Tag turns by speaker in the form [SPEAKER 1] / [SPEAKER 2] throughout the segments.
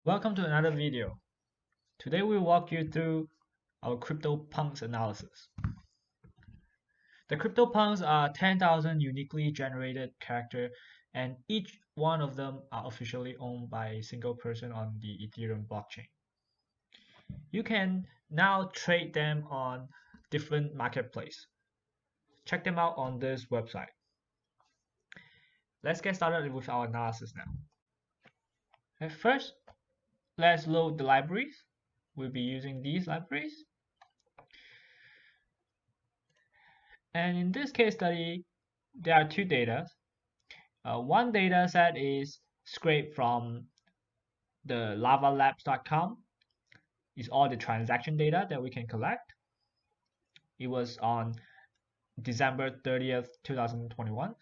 [SPEAKER 1] Welcome to another video. Today we'll walk you through our CryptoPunks analysis. The CryptoPunks are 10,000 uniquely generated characters, and each one of them are officially owned by a single person on the Ethereum blockchain. You can now trade them on different marketplaces. Check them out on this website. Let's get started with our analysis now. At first, let's load the libraries. We'll be using these libraries. And in this case study, there are two data. One data set is scraped from the lavalabs.com. It's all the transaction data that we can collect. It was on December 30th, 2021.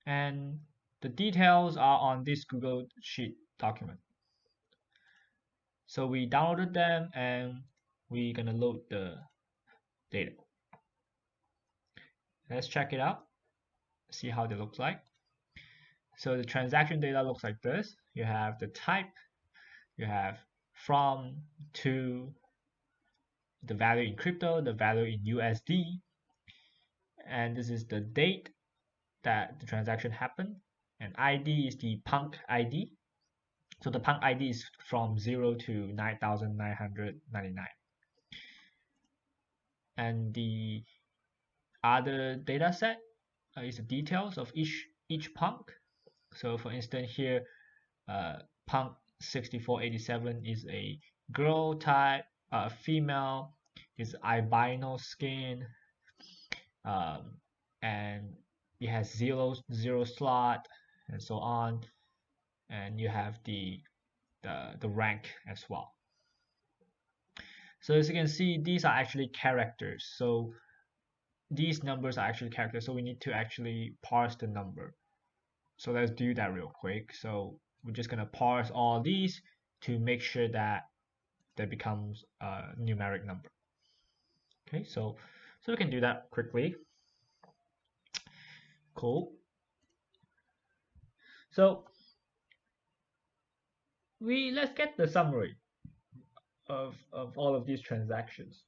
[SPEAKER 1] And the details are on this Google Sheet document. So we downloaded them and we're gonna load the data. Let's check it out, see how they look like. So the transaction data looks like this. You have the type, you have from, to, the value in crypto, the value in USD, and this is the date that the transaction happened, and ID is the Punk ID. So the Punk ID is from 0 to 9,999. And the other data set is the details of each Punk. So for instance here, Punk 6487 is a girl type, female, is albino skin, and it has zero slot and so on, and you have the rank as well. So as you can see, these are actually characters. So these numbers are actually characters. So we need to actually parse the number. So let's do that real quick. So we're just gonna parse all these to make sure that that becomes a numeric number. Okay, so we can do that quickly. Cool. So let's get the summary of all of these transactions.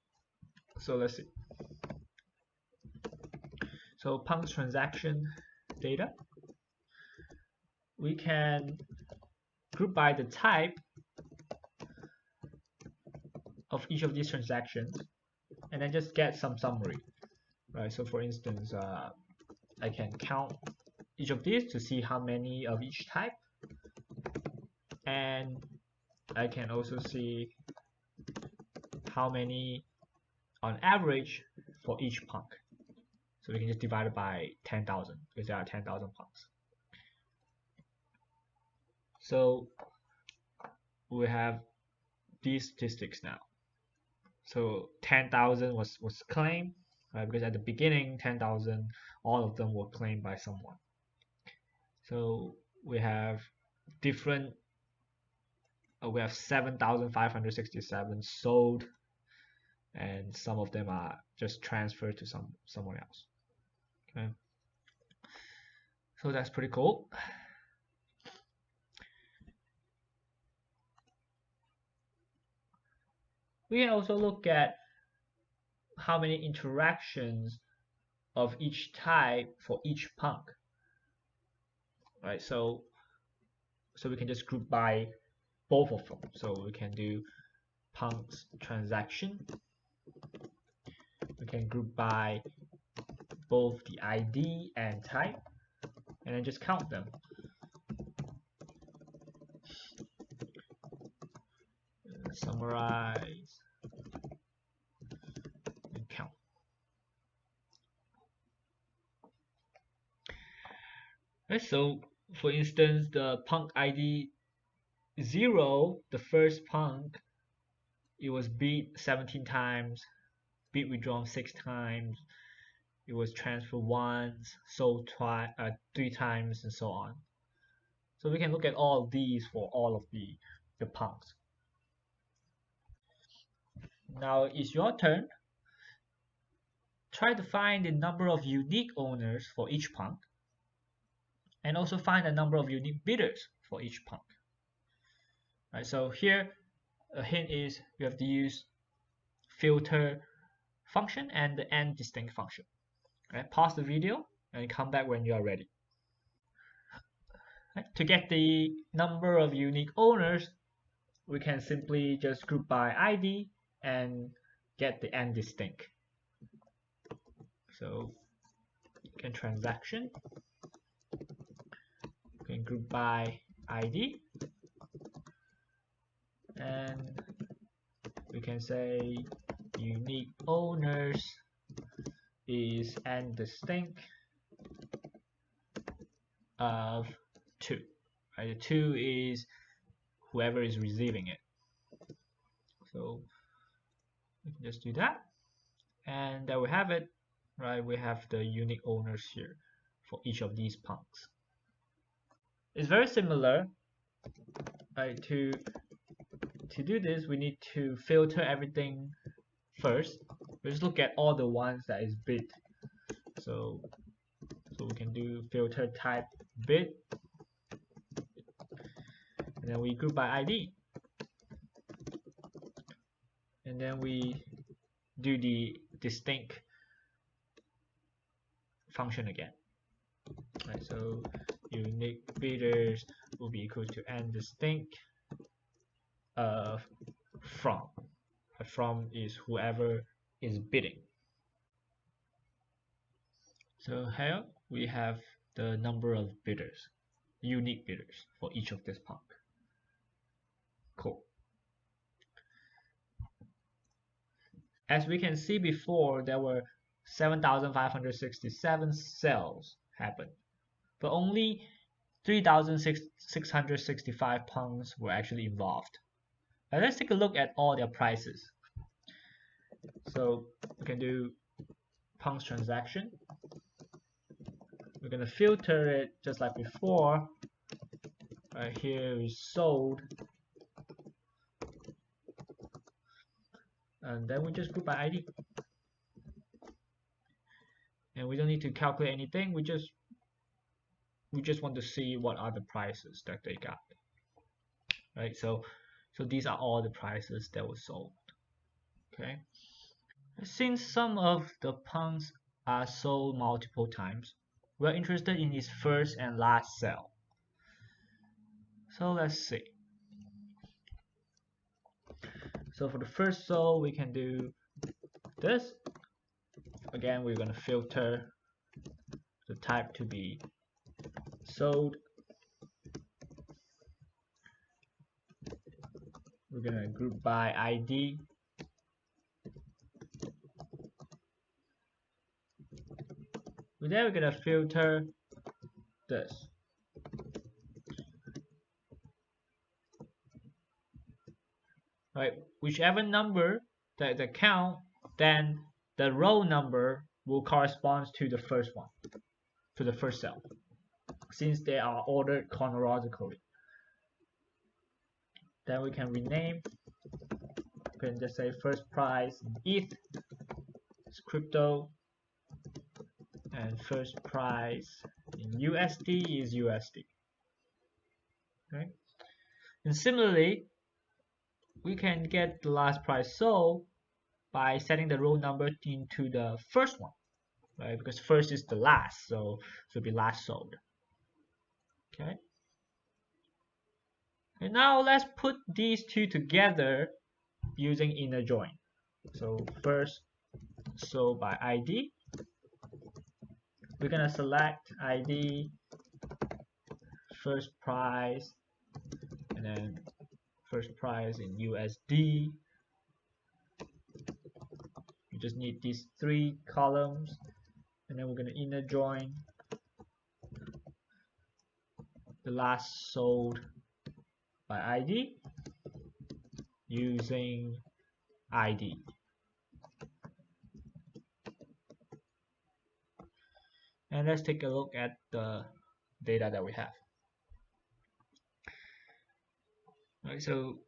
[SPEAKER 1] So let's see. So Punk's transaction data, we can group by the type of each of these transactions and then just get some summary, right? So for instance, I can count each of these to see how many of each type, and I can also see how many on average for each Punk. So we can just divide it by 10,000 because there are 10,000 Punks. So we have these statistics now. So 10,000 was claimed, right? Because at the beginning 10,000, all of them were claimed by someone. So we have different. We have 7,567 sold, and some of them are just transferred to someone else. Okay, so that's pretty cool. We can also look at how many interactions of each type for each Punk. Right, so we can just group by both of them. So we can do Punk's transaction. We can group by both the ID and type, and then just count them. Summarize and count. Right, so for instance, the Punk ID 0, the first Punk, it was beat 17 times, beat withdrawn 6 times, it was transferred once, sold 3 times, and so on. So we can look at all of these for all of the Punks. Now it's your turn. Try to find the number of unique owners for each Punk, and also find the number of unique bidders for each Punk. Right, so here a hint is you have to use filter function and the end distinct function. Right, pause the video and come back when you are ready. Right, to get the number of unique owners, we can simply just group by ID and get the end distinct. So you can transaction, you can group by ID, and we can say unique owners is end distinct of 2. Right? The 2 is whoever is receiving it. So we can just do that, and there we have it. Right, we have the unique owners here for each of these punks. It's very similar. Right, to do this, we need to filter everything first. We just look at all the ones that is bid. So we can do filter type bid, and then we group by ID, and then we do the distinct function again. Right, so unique bidders will be equal to end distinct of from. From is whoever is bidding. So here we have the number of bidders, unique bidders for each of this punk. Cool. As we can see before, there were 7,567 sales happened, but only 3,665 punks were actually involved. Now let's take a look at all their prices. So we can do punks transaction. We're going to filter it just like before. Right here is sold, and then we just group by ID, and we don't need to calculate anything. We just want to see what are the prices that they got. Right, so these are all the prices that were sold. Okay, since some of the punks are sold multiple times, we're interested in his first and last sale. So let's see. So for the first sale, we can do this. Again, we're going to filter the type to be sold. We're going to group by ID. Then we're going to filter this. Right, whichever number that the count, then the row number will correspond to the first one, to the first cell, since they are ordered chronologically. Then we can rename. We can just say first price in ETH is crypto, and first price in USD is USD. Okay, and similarly, we can get the last price sold by setting the row number into the first one, right? Because first is the last, so it will be last sold. Okay. And now let's put these two together using inner join. So first sold by ID. We're gonna select ID, first price, and then first price in USD. You just need these 3 columns, and then we're going to inner join the last sold by ID using ID. And let's take a look at the data that we have. Right, so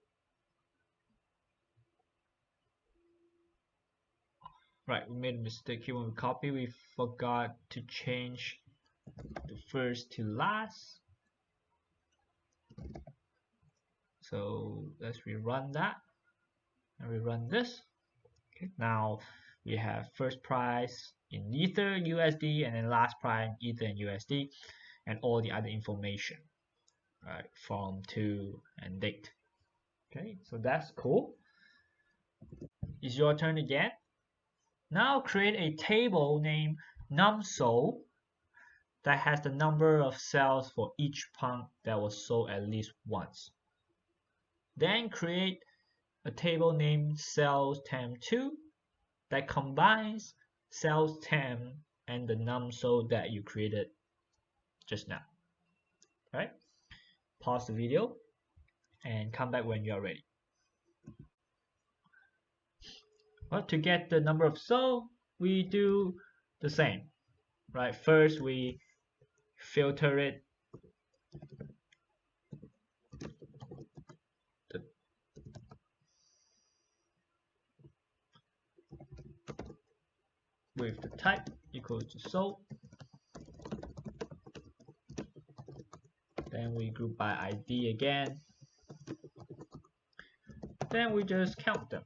[SPEAKER 1] we made a mistake here when we copy. We forgot to change the first to last. So let's rerun that, and we run this. Okay, now we have first price in Ether USD, and then last price in Ether and USD, and all the other information, right, from to and date. Okay, so that's cool. It's your turn again. Now create a table named numSold that has the number of cells for each punk that was sold at least once. Then create a table named cells_temp2 that combines cells_temp and the numSold that you created just now. All right? Pause the video and come back when you're ready. Well, to get the number of sold, we do the same, right? First, we filter it with the type equals to sold. Then we group by ID again. Then we just count them.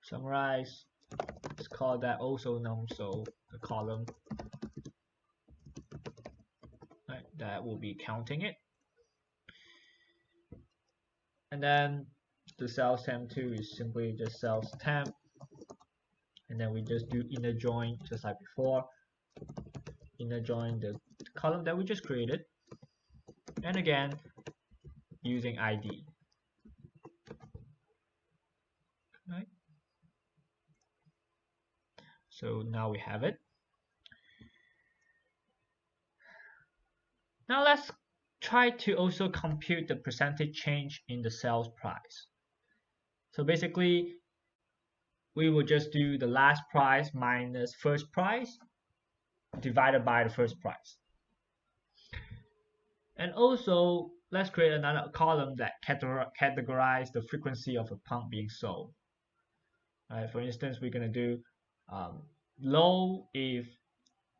[SPEAKER 1] Summarize. Let's call that also numSold, the column. Right, that will be counting it. And then the cells_temp2 is simply just cells_temp. And then we just do inner join just like before. Inner join the column that we just created. And again, using ID. Right. So now we have it. Now let's try to also compute the percentage change in the sales price. So basically, we will just do the last price minus first price divided by the first price. And also, let's create another column that categorize the frequency of a pump being sold. Right, for instance, we're going to do low if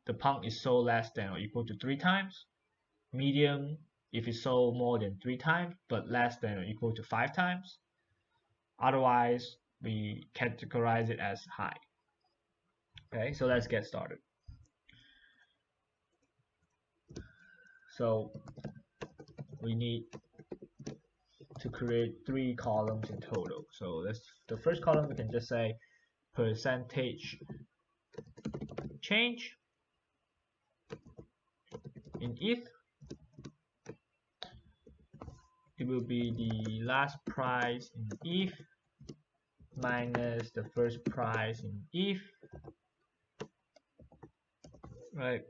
[SPEAKER 1] the pump is sold less than or equal to 3 times, medium if it's sold more than 3 times but less than or equal to 5 times. Otherwise, we categorize it as high. Okay, so let's get started. So we need to create 3 columns in total. So the first column we can just say percentage change in ETH. It will be the last price in ETH minus the first price in ETH, right,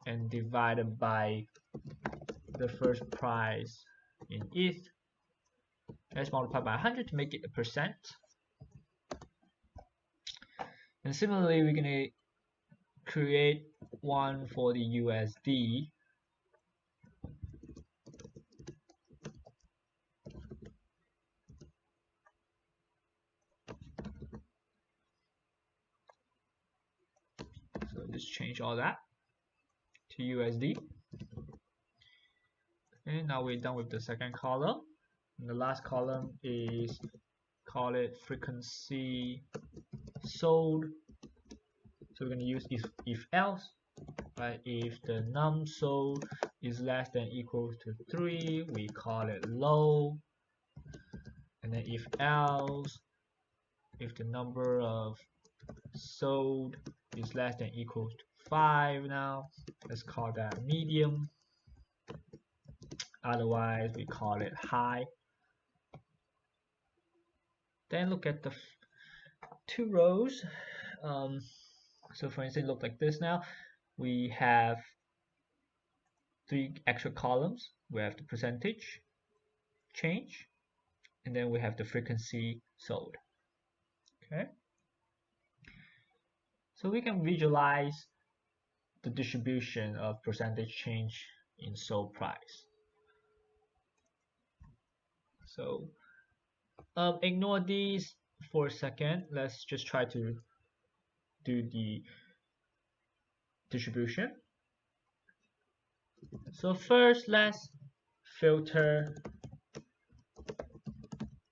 [SPEAKER 1] and divided by the first price in ETH. Let's multiply by 100 to make it a percent. And similarly, we're going to create one for the USD. So just change all that to USD. Okay, now we're done with the second column. And the last column is, call it frequency sold. So we're going to use if else, right? If the num sold is less than equals to 3, we call it low. And then if else, if the number of sold is less than equals to 5 now, let's call that medium. Otherwise, we call it high. Then look at the 2 rows. So for instance, look like this now. We have 3 extra columns. We have the percentage change, and then we have the frequency sold. Okay. So we can visualize the distribution of percentage change in sold price. So ignore these for a second. Let's just try to do the distribution. So first, let's filter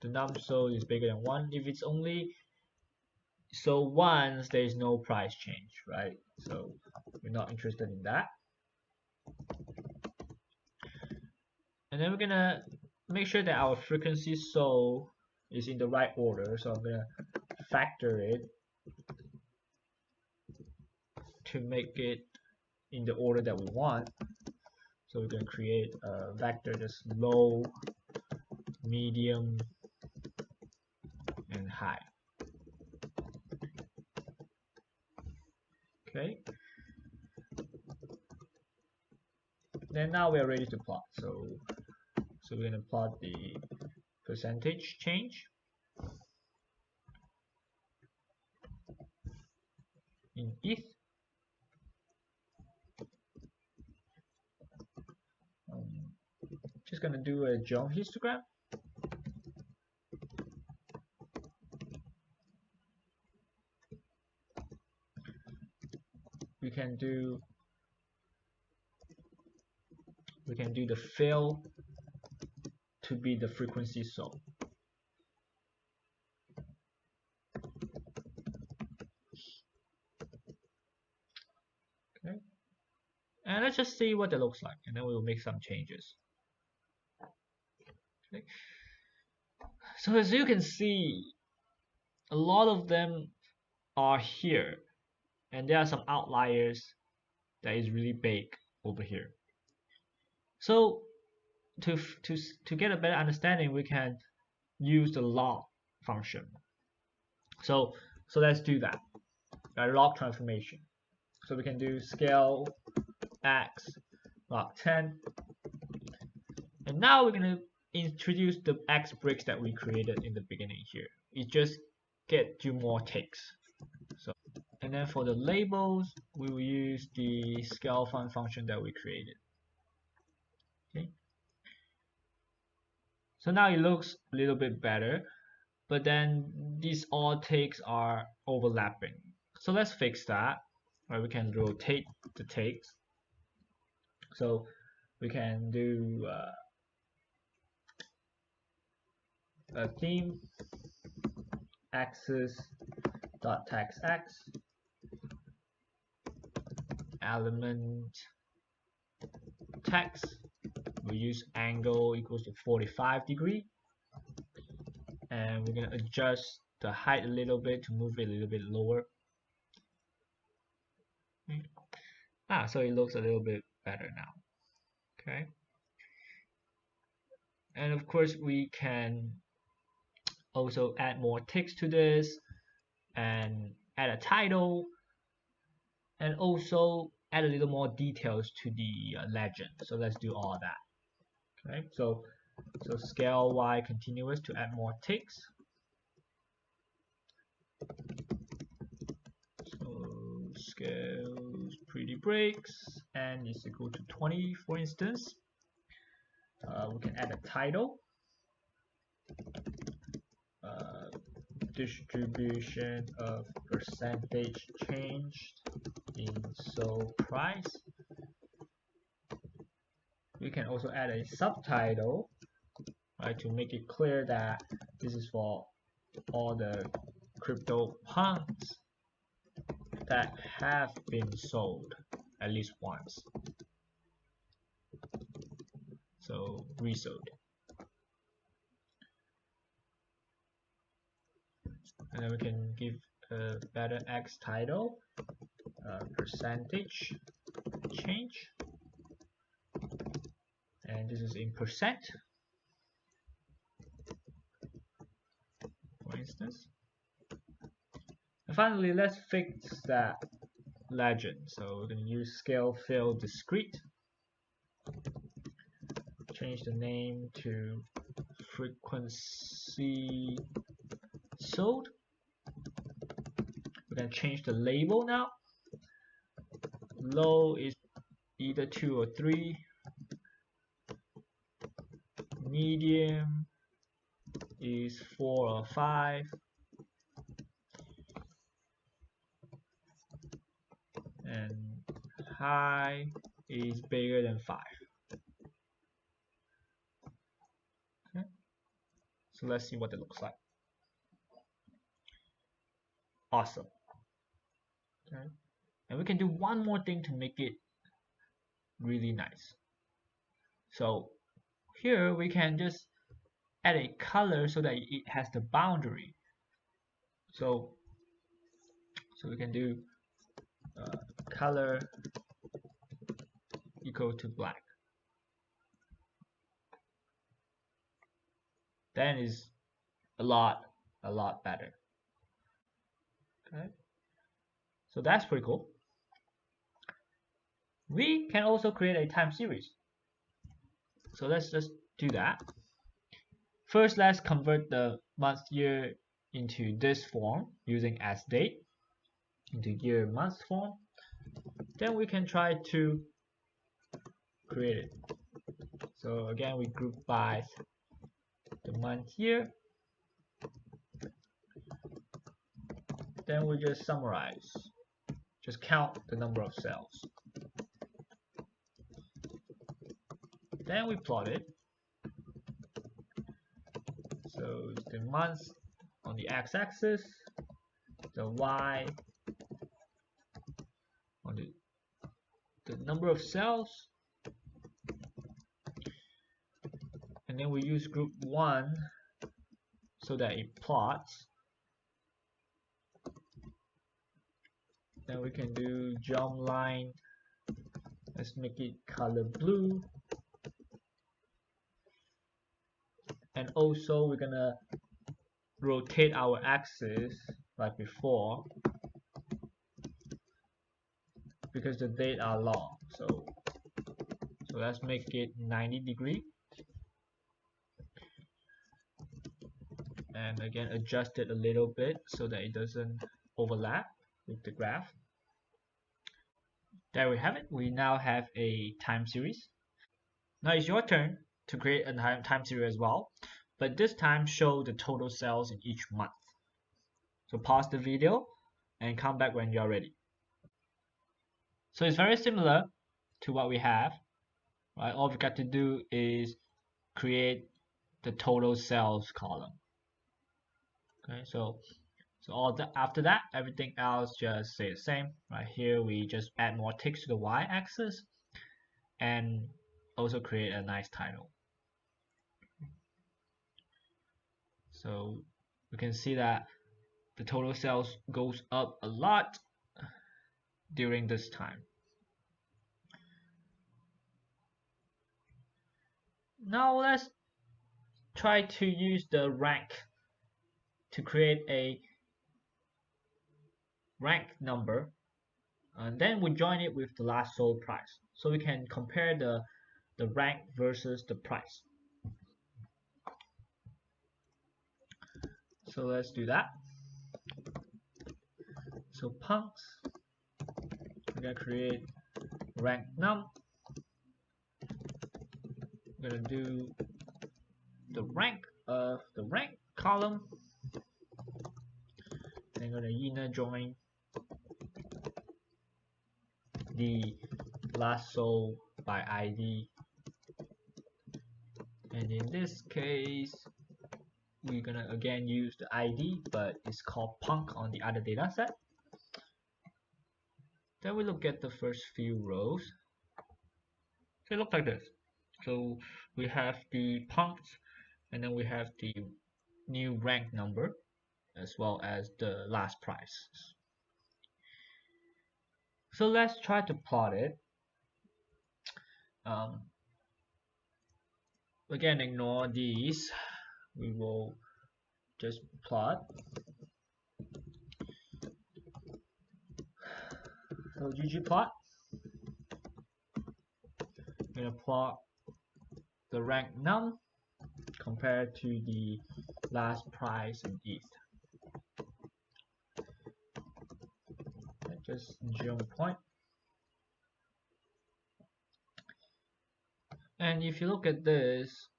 [SPEAKER 1] the num sold is bigger than 1. If it's only sold once, there is no price change, right? So we're not interested in that. And then we're gonna make sure that our frequency sold is in the right order. So I'm gonna factor it to make it in the order that we want. So we're gonna create a vector that's low, medium, and high. Okay. Then now we are ready to plot. So we're gonna plot the percentage change in ETH. Just gonna do a Jones histogram. We can do the fill to be the frequency sold. Okay, and let's just see what that looks like, and then we will make some changes. Okay, so as you can see, a lot of them are here, and there are some outliers that is really big over here. So to get a better understanding, we can use the log function. So let's do that. A log transformation. So we can do scale x log 10, and now we're gonna introduce the x bricks that we created in the beginning here. It just get you more ticks. So, and then for the labels, we will use the scale function that we created. Okay. So now it looks a little bit better, but then these all ticks are overlapping. So let's fix that. Right, we can rotate the ticks. So we can do a theme axis dot text x element text. We use angle equals to 45 degree, and we're gonna adjust the height a little bit to move it a little bit lower. So it looks a little bit better now. Okay, and of course we can also add more text to this and add a title, and also add a little more details to the legend. So let's do all that. Okay, so scale y continuous to add more ticks. So scales pretty breaks and is equal to 20, for instance. We can add a title. Distribution of percentage changed in sold price. We can also add a subtitle, right, to make it clear that this is for all the crypto punks that have been sold at least once. So resold. And then we can give a better X title, percentage change, and this is in percent, for instance. And finally, let's fix that legend. So we're going to use scale fill discrete, change the name to frequency sold. We're going to change the label now. Low is either 2 or 3. Medium is 4 or 5. And high is bigger than 5. So let's see what it looks like. Awesome. Okay. And we can do one more thing to make it really nice. So here we can just add a color so that it has the boundary. So we can do color equal to black. Then is a lot better. Okay, so that's pretty cool. We can also create a time series. So let's just do that. First, let's convert the month year into this form using as date into year month form. Then we can try to create it. So again, we group by the month year. Then we just summarize, just count the number of cells. Then we plot it. So the month on the x-axis, the y on the number of cells, and then we use group 1 so that it plots. Then we can do jump line. Let's make it color blue. And also we're gonna rotate our axis like before because the dates are long. So let's make it 90 degree. And again adjust it a little bit so that it doesn't overlap with the graph. There we have it. We now have a time series. Now it's your turn to create a time series as well, but this time show the total sales in each month. So pause the video and come back when you're ready. So it's very similar to what we have, right? All we got to do is create the total sales column. Okay, so after that, everything else just stay the same. Right here, we just add more text to the y-axis and also create a nice title. So we can see that the total sales goes up a lot during this time. Now let's try to use the rank to create a rank number, and then we join it with the last sold price, so we can compare the rank versus the price. So let's do that. So punks, we're gonna create rank num. We're gonna do the rank of the rank column, and I'm gonna inner join the last sold by ID, and in this case we're gonna again use the ID, but it's called punk on the other data set. Then we look at the first few rows. They look like this. So we have the punks, and then we have the new rank number as well as the last price. So let's try to plot it. Again, ignore these. We will just plot. So ggplot, I'm gonna plot the rank num compared to the last price in ETH. Just 0 point. And if you look at this,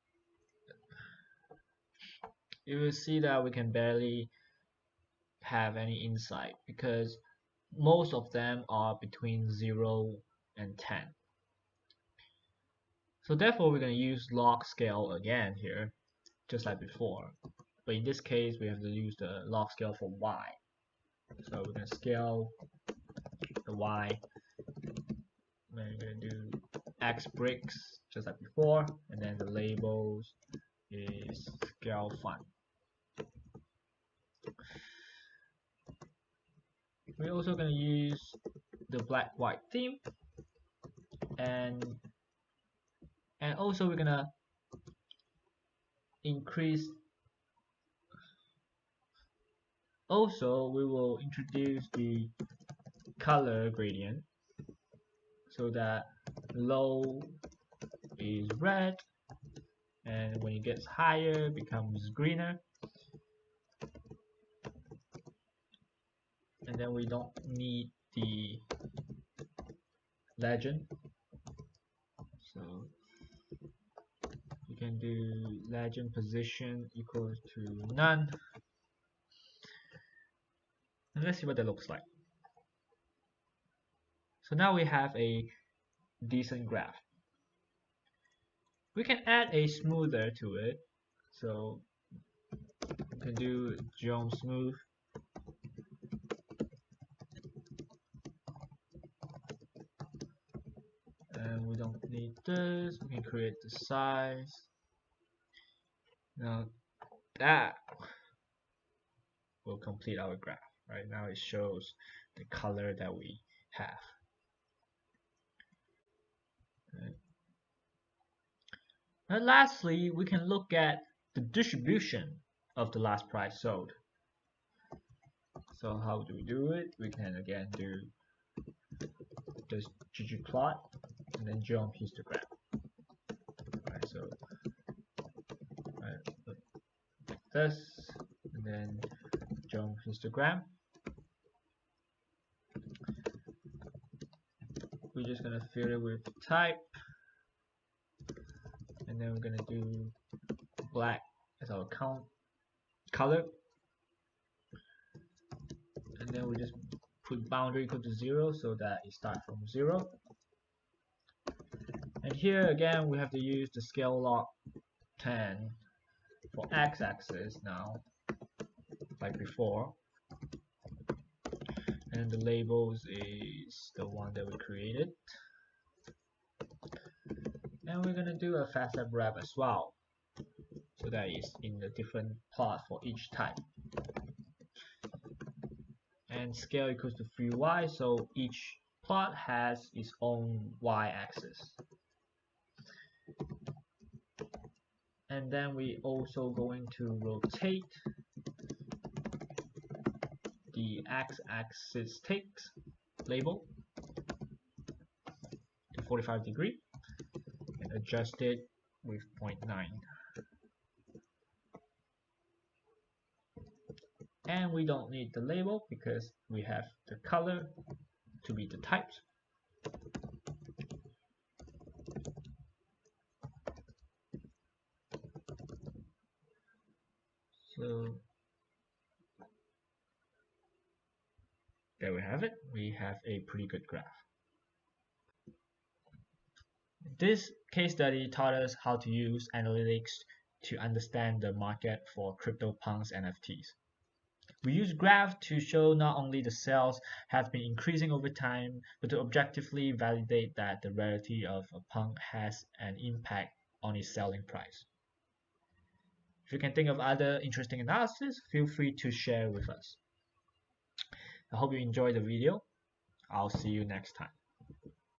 [SPEAKER 1] you will see that we can barely have any insight because most of them are between 0 and 10. So therefore we're going to use log scale again here just like before. But in this case, we have to use the log scale for Y. So we're going to scale the Y. Then we're going to do X bricks, just like before. And then the labels is scale font. We're also going to use the black-white theme. And also we're going to increase. Also, we will introduce the color gradient so that low is red, and when it gets higher, it becomes greener. And then we don't need the legend, so you can do legend position equals to none. And let's see what that looks like. So now we have a decent graph. We can add a smoother to it, so we can do geom smooth. And we don't need this. We can create the size. Now that will complete our graph. Right now it shows the color that we have. Right. And lastly, we can look at the distribution of the last price sold. So how do we do it? We can again do this ggplot and then geom histogram. Right, so like this, and then geom histogram. We're just gonna fill it with type, and then we're gonna do black as our count color, and then we just put boundary equal to 0 so that it starts from 0. And here again we have to use the scale log 10 for x-axis now, like before. And the labels is the one that we created. And we're gonna do a facet wrap as well, so that is in the different plot for each type. And scale equals to 3y, so each plot has its own y-axis. And then we also going to rotate the x-axis text label to 45 degrees and adjust it with 0.9. And we don't need the label because we have the color to be the types. So there we have it. We have a pretty good graph. This case study taught us how to use analytics to understand the market for CryptoPunks NFTs. We use graph to show not only the sales have been increasing over time, but to objectively validate that the rarity of a punk has an impact on its selling price. If you can think of other interesting analysis, feel free to share with us. I hope you enjoyed the video. I'll see you next time.